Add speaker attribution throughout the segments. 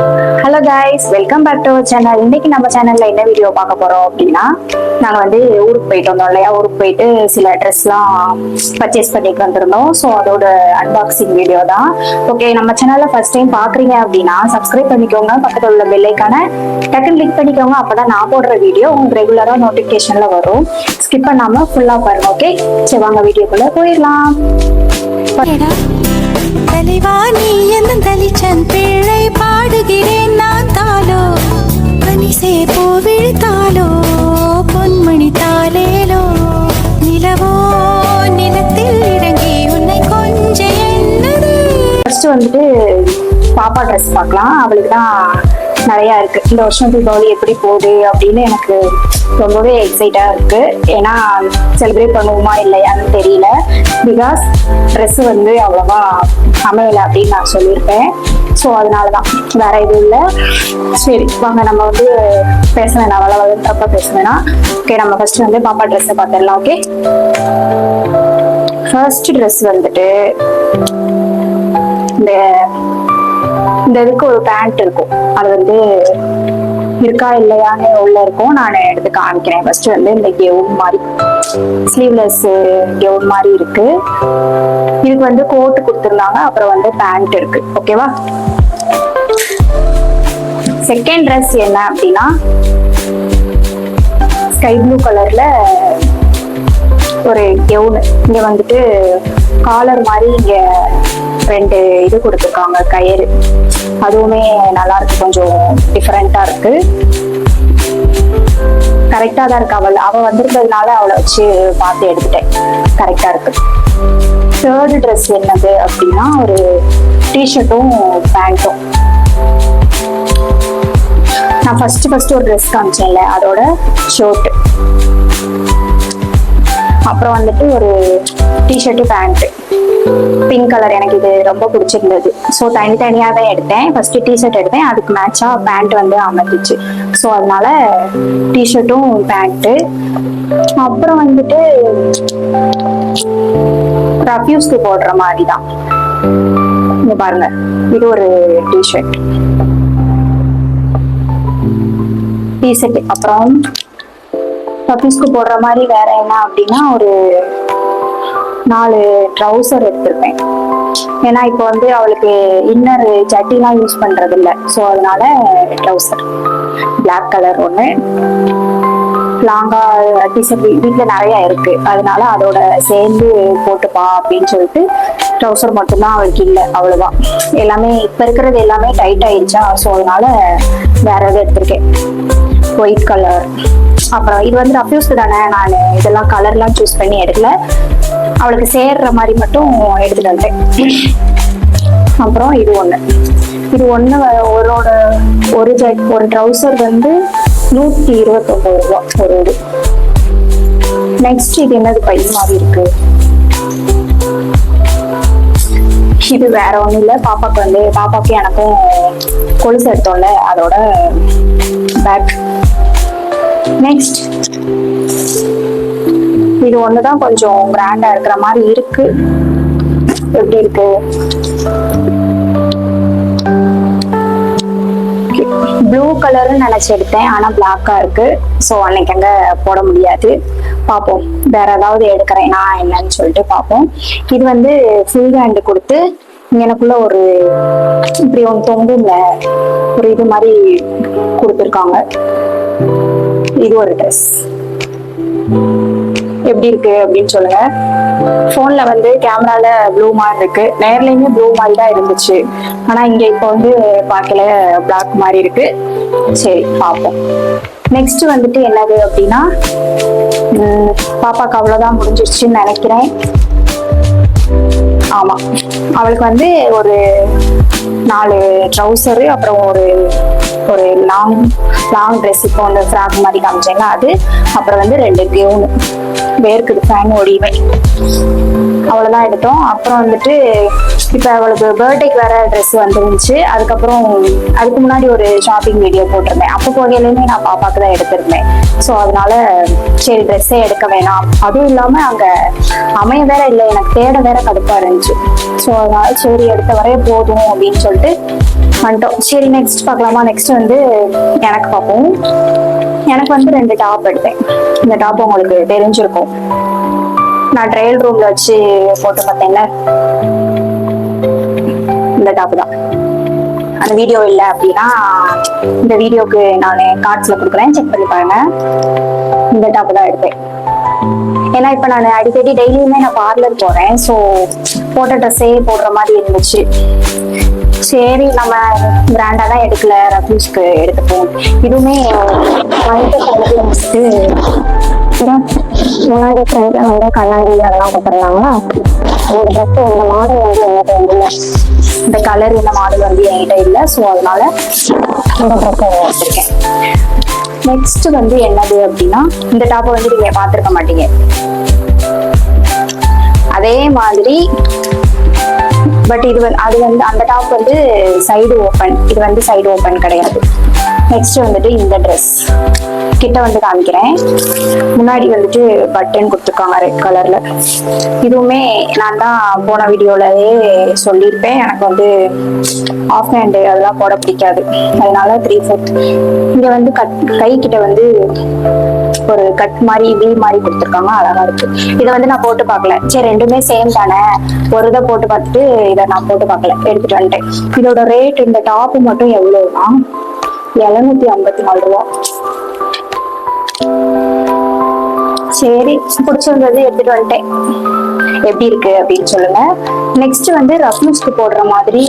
Speaker 1: Hello guys, welcome back to our channel. இன்னைக்கு நம்ம சேனல்ல என்ன வீடியோ பார்க்க போறோம் அப்படின்னா, நாங்க வந்து ஊருக்கு போயிட்டு வந்தோம் இல்லையா, ஊருக்கு போயிட்டு சில ட்ரெஸ்லாம் பர்ச்சேஸ் பண்ணிட்டு வந்திருந்தோம். ஸோ அதோட அன்பாக்சிங் வீடியோ தான். ஓகே, நம்ம சேனல்ல ஃபர்ஸ்ட் டைம் பாக்குறீங்க அப்படின்னா சப்ஸ்கிரைப் பண்ணிக்கோங்க, பக்கத்தில் உள்ள பெல் ஐக்கான டக்குன்னு கிளிக் பண்ணிக்கோங்க. அப்பதான் நான் போடுற வீடியோ உங்களுக்கு ரெகுலரா நோட்டிபிகேஷன்ல வரும். ஸ்கிப் பண்ணாம ஃபுல்லா பாருங்க. ஓகே, சரி வாங்க வீடியோக்குள்ள போயிடலாம்.
Speaker 2: தலைவா நீ என்ன தலிச்சன் பிழை பாடுகிறேன் நான் தாலோ பனிசே பூ விழித்தாலோ பொன்மணி தாலேலோ நிலவோ நிலத்தில் இறங்கி உன்னை கொஞ்ச என்னது.
Speaker 1: ஃபர்ஸ்ட் வந்துட்டு பாப்பா ட்ரெஸ் பார்க்கலாம். அவளுக்கு தான் நிறையா இருக்கு. இந்த வருஷம் தீபாவளி எப்படி போகுது அப்படின்னு எனக்கு ரொம்பவே எக்ஸைட்டா இருக்கு. ஏன்னா செலிப்ரேட் பண்ணுவோமா இல்லையான்னு தெரியல. பிகாஸ் ட்ரெஸ் வந்து அவ்வளவா அமையலை அப்படின்னு நான் சொல்லியிருப்பேன். ஸோ அதனாலதான், வேற எதுவும் இல்லை. சரி வாங்க, நம்ம வந்து பேச வேணாம், வளர்றப்ப பேச வேணாம். ஓகே, நம்ம ஃபர்ஸ்ட் வந்து பாப்பா ட்ரெஸ்ஸை பார்த்துடலாம். ஓகே, ஃபர்ஸ்ட் ட்ரெஸ் வந்துட்டு இந்த இதுக்கு ஒரு பேண்ட் இருக்கும். அது வந்து இருக்கா இல்லையான்னு உள்ள இருக்கும். நான் எடுத்து காமிக்கிறேன். ஃபர்ஸ்ட் வந்து இந்த கெவுன் மாதிரி, ஸ்லீவ்லெஸ் கெவுன் மாதிரி இருக்கு. இதுக்கு வந்து கோட் கொடுத்துருந்தாங்க, அப்புறம் வந்து பேண்ட் இருக்கு. ஓகேவா. செகண்ட் ட்ரெஸ் என்ன அப்படின்னா, ஸ்கை ப்ளூ கலர்ல ஒரு கெவுன். இங்க வந்துட்டு காலர் மாதிரி இங்க ரெண்டு இது கொடுத்துருக்காங்க, கயிறு. அதுவுமே நல்லா இருக்கு, கொஞ்சம் டிஃபரெண்டா இருக்கு. கரெக்டா தான் இருக்கு. அவ வந்திருந்ததுனால அவளை வச்சு பார்த்து எடுத்துட்டேன். கரெக்டா இருக்கு. தேர்டு ட்ரெஸ் என்னது அப்படின்னா, ஒரு டிஷர்ட்டும் பேண்ட்டும். நான் ஃபர்ஸ்ட் ஒரு ட்ரெஸ் காமிச்சேன்ல, அதோட ஷர்ட். அப்புறம் வந்துட்டு ஒரு டிஷர்ட்டு பேண்ட் பிங்க் கலர். எனக்கு இது ரொம்ப பிடிச்சிருந்தது. ஸோ தனியாக தான் எடுத்தேன். ஃபர்ஸ்ட் டிஷர்ட் எடுத்தேன், அதுக்கு மேட்சா பேண்ட் வந்து அமைஞ்சிச்சு. ஸோ அதனால டிஷர்ட்டும் பேண்ட்டு. அப்புறம் வந்துட்டு ரஃப்யூஸ்க்கு போடுற மாதிரி தான். இங்க பாருங்க, இது ஒரு டிஷர்ட். அப்புறம் ரஃப்யூஸ்க்கு போடுற மாதிரி வேற என்ன அப்படின்னா, ஒரு 4 ட்ரௌசர் எடுத்திருப்பேன். ஏன்னா இப்போ வந்து அவளுக்கு இன்னர் ஜட்டிலாம் யூஸ் பண்றது இல்லை. ஸோ அதனால ட்ரௌசர் பிளாக் கலர் ஒன்று, லாங்கா டிஷர்ட் வீட்டில் நிறைய இருக்கு. அதனால அதோட சேர்ந்து போட்டுப்பா அப்படின்னு சொல்லிட்டு ட்ரௌசர் மட்டும்தான் அவளுக்கு இல்லை. அவ்வளோதான். எல்லாமே இப்போ இருக்கிறது எல்லாமே டைட் ஆயிடுச்சா. ஸோ அதனால வேற எதுவும் எடுத்திருக்கேன். White colour. அப்புறம் இது வந்து ரஃப்யூஸ்க்கு தானே, நான் இதெல்லாம் கலர்லாம் சூஸ் பண்ணி எடுக்கல. அவளுக்கு சேர்ற மாதிரி மட்டும் எடுத்துட்டு வந்தேன். அப்புறம் இது ஒன்று ஒரு ட்ரௌசர் வந்து 129 ரூபா ஒரு இது. நெக்ஸ்ட் இது என்னது, பை மாதிரி இருக்கு. இது வேற ஒன்றும் இல்லை. பாப்பாக்கு எனக்கும் கொலுசு எடுத்தோம்ல, அதோட பேக். நெக்ஸ்ட் இது ஒண்ணுதான் கொஞ்சம் கிராண்டா இருக்கிற மாதிரி இருக்கு. எப்படி இருக்கு? ப்ளூ கலர்னு நினைச்சு எடுத்தேன், ஆனா பிளாக்கா இருக்கு. ஸோ அன்னைக்கு அங்க போட முடியாது. பார்ப்போம், வேற ஏதாவது எடுக்கிறேன் நான் என்னன்னு சொல்லிட்டு பார்ப்போம். இது வந்து ஃபுல் ஹேண்ட் கொடுத்து எனக்குள்ள ஒரு இப்படி ஒன்று தொங்கும்ல, ஒரு இது மாதிரி கொடுத்துருக்காங்க. இது ஒரு ட்ரெஸ். எப்படி இருக்கு அப்படின்னு சொல்லுங்க. போன்ல வந்து கேமரால ப்ளூ மாதிரி இருக்கு, நேர்லயுமே ப்ளூ மாதிரி தான் இருந்துச்சு. ஆனா இங்க இப்போ வந்து பார்க்கல, பிளாக் மாதிரி இருக்கு. சரி பார்ப்போம். நெக்ஸ்ட் வந்துட்டு என்னது அப்படின்னா, பாப்பாக்கு அவ்வளவுதான் முடிஞ்சிருச்சுன்னு நினைக்கிறேன். ஆமா, அவளுக்கு வந்து ஒரு 4 ட்ரௌசரு, அப்புறம் ஒரு லாங் ட்ரெஸ், இப்போ வந்து ஃப்ராக் மாதிரி காமிச்சேங்க அது. அப்புறம் வந்து 2 கெவுன். வேர்க்குது, ஃபேன் ஓடிவேன். அவ்வளோதான் எடுத்தோம். அப்புறம் வந்துட்டு இப்போ அவளுக்கு பர்த்டேக்கு வேற ட்ரெஸ் வந்துருந்துச்சு. அதுக்கு முன்னாடி ஒரு ஷாப்பிங் வீடியோ போட்டிருந்தேன். அப்போ போகையிலுமே நான் பாப்பாக்கு தான் எடுத்திருந்தேன். ஸோ அதனால சரி ட்ரெஸ்ஸே எடுக்க வேணாம். அதுவும் இல்லாமல் அங்கே அமைய வேற இல்லை, எனக்கு தேட வேற கடுப்பா இருந்துச்சு. ஸோ அதனால சரி எடுத்த வரைய போதும் அப்படின்னு சொல்லிட்டு வந்துட்டோம். சரி நெக்ஸ்ட் பார்க்கலாமா? நெக்ஸ்ட் வந்து எனக்கு பார்ப்போம். எனக்கு வந்து 2 டாப் எடுத்தேன். இந்த டாப் உங்களுக்கு தெரிஞ்சிருக்கும். நான் ட்ரையல் ரூம்ல வச்சு போட்டு பார்த்தேன்ல, இந்த டாப் தான். அந்த வீடியோ இல்லை அப்படின்னா இந்த வீடியோக்கு நான் கார்ட்ஸ்ல கொடுக்குறேன், செக் பண்ணி பாருங்க. இந்த டாப் தான் எடுத்தேன். ஏன்னா இப்ப நான் அடிக்கடி டெய்லியுமே நான் பார்லர் போறேன். ஸோ போட்ட ட்ரெஸ்ஸே போடுற மாதிரி இருந்துச்சு. சரி நம்ம பிராண்டா தான் எடுக்கல, ரஃப்யூஸ்க்கு எடுத்துப்போம். இதுவுமே முன்னாடி ஃப்ரெண்ட்ல வந்து கண்ணாடி அதெல்லாம் கொடுத்துருந்தாங்களா. இந்த ட்ரெஸ் இந்த மாடல் வந்து என்கிட்ட இல்லை, இந்த கலர் இந்த மாடல் வந்து என்கிட்ட இல்லை. ஸோ அதனால இந்த ட்ரெஸ் வச்சிருக்கேன். நெக்ஸ்ட் வந்து என்னது அப்படின்னா, இந்த டாப்பை வந்து நீங்க பார்த்துருக்க மாட்டீங்க. அதே மாதிரி பட் இது வந்து அது வந்து அந்த டாப் வந்து சைடு ஓப்பன், இது வந்து சைடு ஓப்பன் கிடையாது. நெக்ஸ்ட் வந்துட்டு இந்த ட்ரெஸ் கிட்ட வந்து காமிக்கிறேன். முன்னாடி வந்துட்டு பட்டன் கொடுத்துருக்காங்க ரெட் கலர்ல. இதுவுமே நான் தான் போன வீடியோலயே சொல்லியிருப்பேன், எனக்கு வந்து ஆஃப் ஹேண்டு அதெல்லாம் போட பிடிக்காது. அதனால 3/4 இங்க வந்து கை கிட்ட வந்து ஒரு கட் மாதிரி வீ மாதிரி கொடுத்துருக்காங்க, அழகா இருக்கு. இதை வந்து நான் போட்டு பார்க்கல. சரி ரெண்டுமே சேம் தானே, ஒரு இதை போட்டு பார்த்துட்டு இதை நான் போட்டு பார்க்கல, எடுத்துட்டு வந்துட்டேன். இதோட ரேட் இந்த டாப் மட்டும் எவ்வளவுனா 754 ரூபா. சரி பிடிச்சிருந்தது எடுத்துட்டு வந்துட்டேன். எப்படி இருக்கு அப்படின்னு சொல்லுங்க. நெக்ஸ்ட் வந்து ரஃப்யூஸ்க்கு போடுற மாதிரி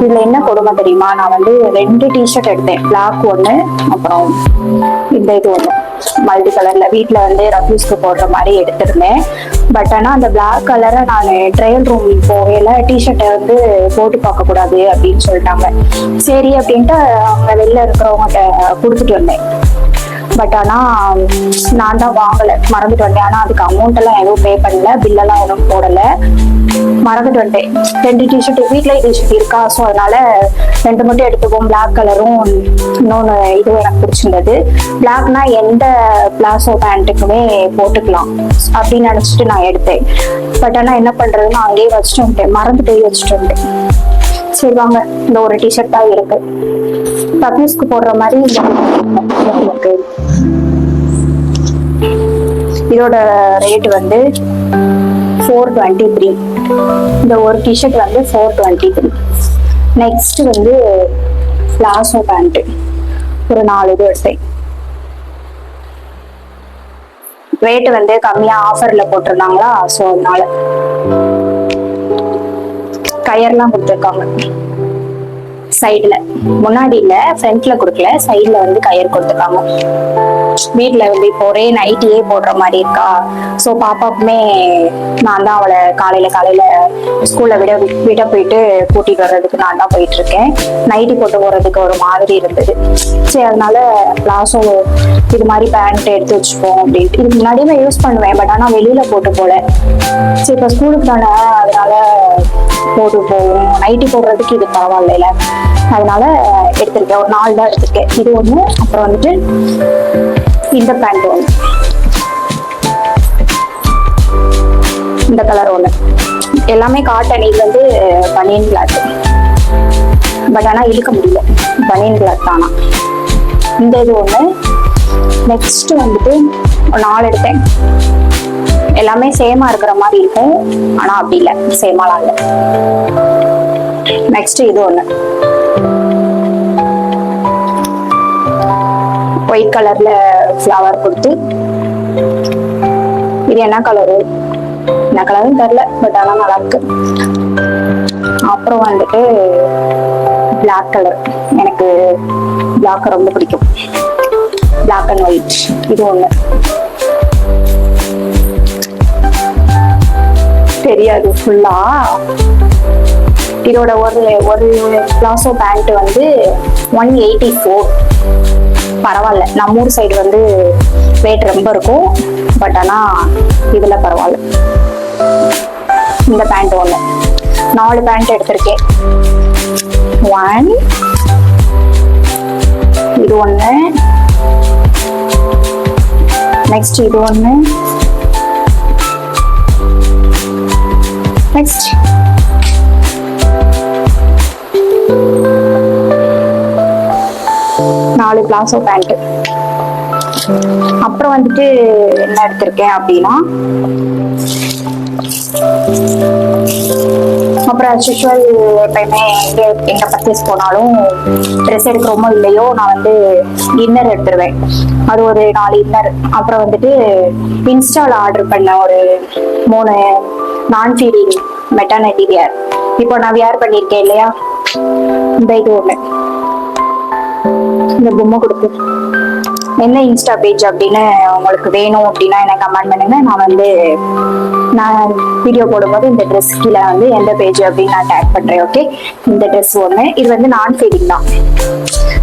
Speaker 1: இதுல என்ன கொடுமை தெரியுமா, நான் வந்து 2 டிஷர்ட் எடுத்தேன். பிளாக் ஒண்ணு, அப்புறம் இந்த இது ஒண்ணு மல்டி கலர்ல. வீட்டுல வந்து ரஃப்யூஸ்க்கு போடுற மாதிரி எடுத்திருந்தேன். பட் ஆனா அந்த பிளாக் கலரை நான் ட்ரையல் ரூம் போகையில டிஷர்ட்டை வந்து போட்டு பார்க்க கூடாது அப்படின்னு சொல்லிட்டாங்க. சரி அப்படின்ட்டு அவங்க வெளில இருக்கிறவங்க கொடுத்துட்டு வந்தேன். பட் ஆனா நான் தான் வாங்கல, மறந்துட்டு வந்தேன். ஆனா அதுக்கு அமௌண்ட் எல்லாம் எதுவும் பே பண்ணல, பில்லெல்லாம் எதுவும் போடல, மறந்துட்டு வந்துட்டேன். 2 டிஷர்ட் வீட்ல டிஷர்ட் இருக்கா, ஸோ அதனால 2 மட்டும் எடுத்துப்போம். பிளாக் கலரும் இன்னொன்று இதுவும் எனக்கு பிடிச்சிருந்தது. பிளாக்னா எந்த பிளாசோ பேண்ட்டுக்குமே போட்டுக்கலாம் அப்படின்னு நினைச்சிட்டு நான் எடுத்தேன். பட் ஆனா என்ன பண்றதுன்னு அங்கேயே வச்சுட்டு வந்துட்டேன், மறந்துட்டு வச்சுட்டு வந்துட்டேன். சரி வாங்க, இந்த ஒரு டிஷர்ட் தான் இருக்கு. ரஃப்யூஸ்க்கு போடுற மாதிரி இருக்கு. இதோட ரேட் வந்து 423. இந்த ஒரு டிஷர்ட் வந்து 423. நெக்ஸ்ட் வந்து பிளாசோ பேண்ட் ஒரு 4 இது எடுத்தேன். ரேட் வந்து கம்மியா ஆஃபர்ல போட்டிருந்தாங்களா, ஸோ அதனால கயர்லாம் கொடுத்துருக்காங்க சைடுல. முன்னாடி இல்ல, ஃப்ரண்ட்ல கொடுக்கல, சைடுல வந்து கயர் கொடுத்துருக்காங்க. வீட்டுல வந்து இப்போ ஒரே நைட்டியே போடுற மாதிரி இருக்கா. ஸோ பாப்பாக்குமே நான் தான் அவளை காலையில ஸ்கூல்ல விட போயிட்டு கூட்டிட்டு வர்றதுக்கு நான் தான் போயிட்டு இருக்கேன். நைட்டி போட்டு போறதுக்கு ஒரு மாதிரி இருந்தது. சரி அதனால பிளாசோ இது மாதிரி பேண்ட் எடுத்து வச்சுப்போம் அப்படின்ட்டு. இதுக்கு முன்னாடியே யூஸ் பண்ணுவேன், பட் ஆனா வெளியில போட்டு போல. சரி இப்போ ஸ்கூலுக்கு தானே, அதனால போட்டு போவோம். நைட்டி போடுறதுக்கு இது பரவாயில்ல, அதனால எடுத்திருக்கேன். ஒரு 4 தான் எடுத்திருக்கேன். இது ஒண்ணு, அப்புறம் வந்துட்டு இந்த பேண்ட் ஒண்ணு, இந்த கலர் ஒண்ணு. எல்லாமே காட்டன். இது வந்து பனியன் கிளாத், பட் ஆனா இழுக்க முடியல, பனியன் கிளாத் தானா. இந்த இது ஒண்ணு. நெக்ஸ்ட் வந்துட்டு 4 எடுத்தேன். எல்லாமே சேமா இருக்கிற மாதிரி இருக்கும், ஆனா அப்படி இல்லை, சேமாலாம் இல்லை. நெக்ஸ்ட் இது ஒண்ணு ஒயிட் கலர்ல ஃப்ளவர் கொடுத்து. இது என்ன கலரு, என்ன கலரும் தெரியல, பட் ஆனா நல்லா இருக்கு. அப்புறம் வந்துட்டு பிளாக் கலர், எனக்கு பிளாக் ரொம்ப பிடிக்கும். பிளாக் அண்ட் ஒயிட் இது ஒண்ணு. தெரியாது ஃபுல்லா. இதோட ஒரு பிளாசோ பேண்ட் வந்து 184. பரவாயில்ல, நம்ம ஊர் சைடு வந்து ரேட் ரொம்ப இருக்கும், பட் ஆனா இதுல பரவாயில்ல. இந்த பேண்ட் ஒண்ணு. 4 பேண்ட் எடுத்திருக்கேன். 1 இது ஒண்ணு. நெக்ஸ்ட் இது ஒண்ணு. Next 4 palazzo pant. அப்புறம் வந்துட்டு என்ன எடுத்திருக்கேன் அப்படின்னா, அப்புறம் ஆக்சுவல் எப்பயுமே எங்க பர்ச்சேஸ் போனாலும் ட்ரெஸ் எடுக்கிறோமோ இல்லையோ நான் வந்து இன்னர் எடுத்துருவேன். அது ஒரு 4 இன்னர். அப்புறம் வந்துட்டு இன்ஸ்டால ஆர்டர் பண்ண ஒரு 3 நான் ஃபீடிங் மெட்டர்னிட்டி வியர். இப்போ நான் வியர் பண்ணியிருக்கேன் இல்லையா, இந்த இது ஒண்ணு, இந்த பொம்மை கொடுத்து என்ன இன்ஸ்டா பேஜ் அப்படின்னு உங்களுக்கு வேணும் அப்படின்னா எனக்கு கமெண்ட் பண்ணுங்க. நான் வீடியோ போடும்போது இந்த ட்ரெஸ் கீழே வந்து எந்த பேஜ் அப்படின்னு நான் டேக் பண்றேன். ஓகே, இந்த ட்ரெஸ் ஒன்று. இது வந்து நான் ஃபீடிங் தான்.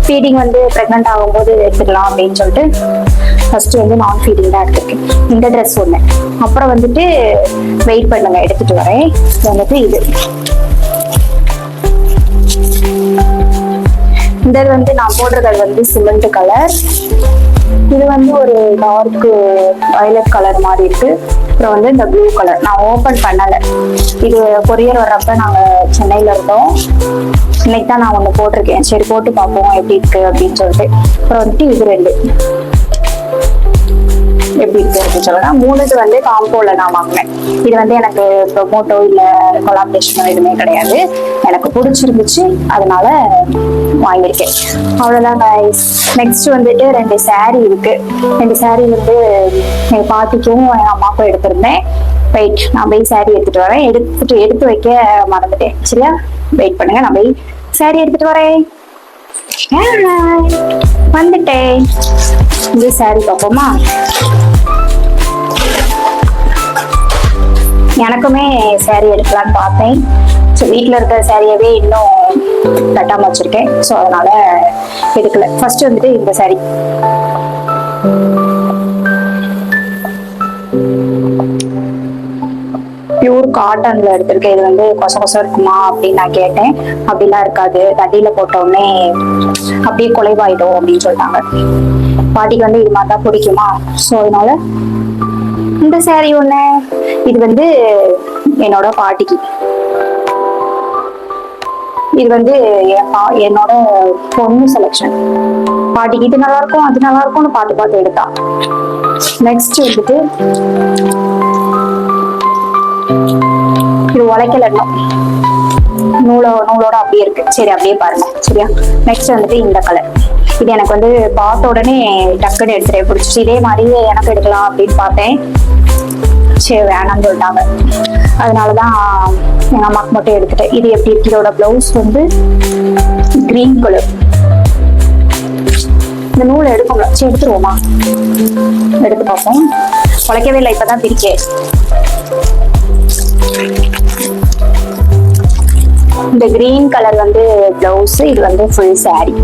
Speaker 1: ஃபீடிங் வந்து ப்ரெக்னென்ட் ஆகும்போது எடுத்துக்கலாம் அப்படின்னு சொல்லிட்டு ஃபர்ஸ்ட் வந்து நான் ஃபீடிங் தான் எடுத்துருக்கேன். இந்த ட்ரெஸ் ஒன்று. அப்புறம் வந்துட்டு வெயிட் பண்ணுங்க, எடுத்துட்டு வரேன். வந்துட்டு இது இந்த வந்து நான் போடுறது வந்து சிமெண்ட் கலர். இது வந்து ஒரு டார்க் வயலட் கலர் மாதிரி இருக்கு. அப்புறம் வந்து இந்த ப்ளூ கலர் நான் ஓபன் பண்ணல. இது கொரியர் வர்றப்ப நாங்க சென்னையில இருந்தோம். இன்னைக்கு தான் நான் ஒண்ணு போட்டிருக்கேன். சரி போட்டு பார்ப்போம் எப்படி இருக்கு அப்படின்னு சொல்லிட்டு. அப்புறம் வந்துட்டு இது 2 எப்படி இருக்கு அப்படின்னு சொல்லலாம். 3 வந்து காம்போல நான் வாங்கினேன். இது வந்து எனக்கு ப்ரொமோட்டோ இல்ல கொலாபரேஷனோ எதுவுமே கிடையாது. எனக்கு பிடிச்சிருந்துச்சு, அதனால வாங்கியிருக்கேன். அவ்வளவுதான் guys. நெக்ஸ்ட் வந்துட்டு 2 saree இருக்கு. 2 saree வந்து எங்க பாட்டிக்கும் எங்க அம்மாவுக்கும் எடுத்திருந்தேன். வெயிட், நான் போய் saree எடுத்துட்டு வரேன். எடுத்து வைக்க மறந்துட்டேன். சரியா, வெயிட் பண்ணுங்க, நான் போய் saree எடுத்துட்டு வரேன். வந்துட்டேன். இந்த saree பார்ப்போமா? எனக்குமே saree எடுக்கலான்னு பார்த்தேன். ஸோ வீட்டில் இருக்கிற சாரியவே இன்னும் கட்டாம வச்சிருக்கேன். ஸோ அதனால எடுக்கல. ஃபர்ஸ்ட் வந்துட்டு இந்த saree. பியூர் காட்டன்ல எடுத்திருக்கேன். இது வந்து கொச இருக்குமா அப்படின்னு நான் கேட்டேன். அப்படிலாம் இருக்காது, தண்ணியில போட்ட உடனே அப்படியே குலைவாயிடும் அப்படின்னு சொல்லிட்டாங்க. பாட்டிக்கு வந்து இது மாதிரி தான் பிடிக்குமா, ஸோ அதனால இந்த saree ஒண்ணு. இது வந்து என்னோட பாட்டிக்கு. இது வந்து என்னோட பொண்ணு செலெக்ஷன். பாட்டிக்கு இது நல்லா இருக்கும், அது நல்லா இருக்கும்னு பார்த்து எடுத்தா. நெக்ஸ்ட் வந்துட்டு இது உழைக்கல, நூலோட அப்படியே இருக்கு. சரி, அப்படியே பாருங்க. சரியா, நெக்ஸ்ட் வந்துட்டு இந்த கலர். இது எனக்கு வந்து பார்த்த உடனே டக்குன்னு எடுத்துட்டு பிடிச்சிச்சு. இதே மாதிரியே எனக்கு எடுக்கலாம் அப்படின்னு பார்த்தேன். சரி, வேணாம்னு சொல்லிட்டாங்க. அதனாலதான் எங்க அம்மாக்கு மட்டும் எடுத்துட்டேன். இது எப்படி இருக்கு? இதோட பிளவுஸ் வந்து கிரீன் கலர். இந்த நூலை எடுக்கல. சரி, எடுத்துருவோமா? எடுத்து பார்ப்போம். உழைக்கவே இல்லை, இப்பதான் பிரிக்கேன். இந்த கிரீன் கலர் வந்து பிளவுஸ், இது வந்து ஃபுல் saree.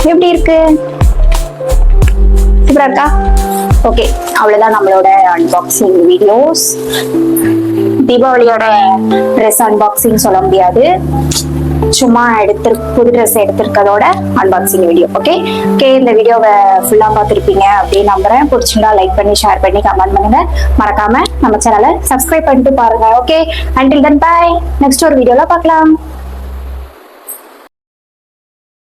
Speaker 1: எப்படி இருக்கு? சூப்பரா இருக்கா? ஓகே, அவ்வளவுதான் நம்மளோட அன்பாக்சிங் வீடியோஸ். தீபாவளியோட ட்ரெஸ் அன்பாக்சிங் சொல்ல முடியாது, சும்மா புது ட்ரெஸ் எடுத்திருக்கதோட அன்பாக்சிங் வீடியோ. ஓகே, இந்த வீடியோவை ஃபுல்லா பார்த்துருப்பீங்க அப்படின்னு நம்புறேன். பிடிச்சிருந்தா லைக் பண்ணி, ஷேர் பண்ணி, கமெண்ட் பண்ணுங்க. மறக்காம நம்ம சேனலை சப்ஸ்கிரைப் பண்ணிட்டு பாருங்க. Okay, until then bye. Next ஒரு வீடியோல பார்க்கலாம்.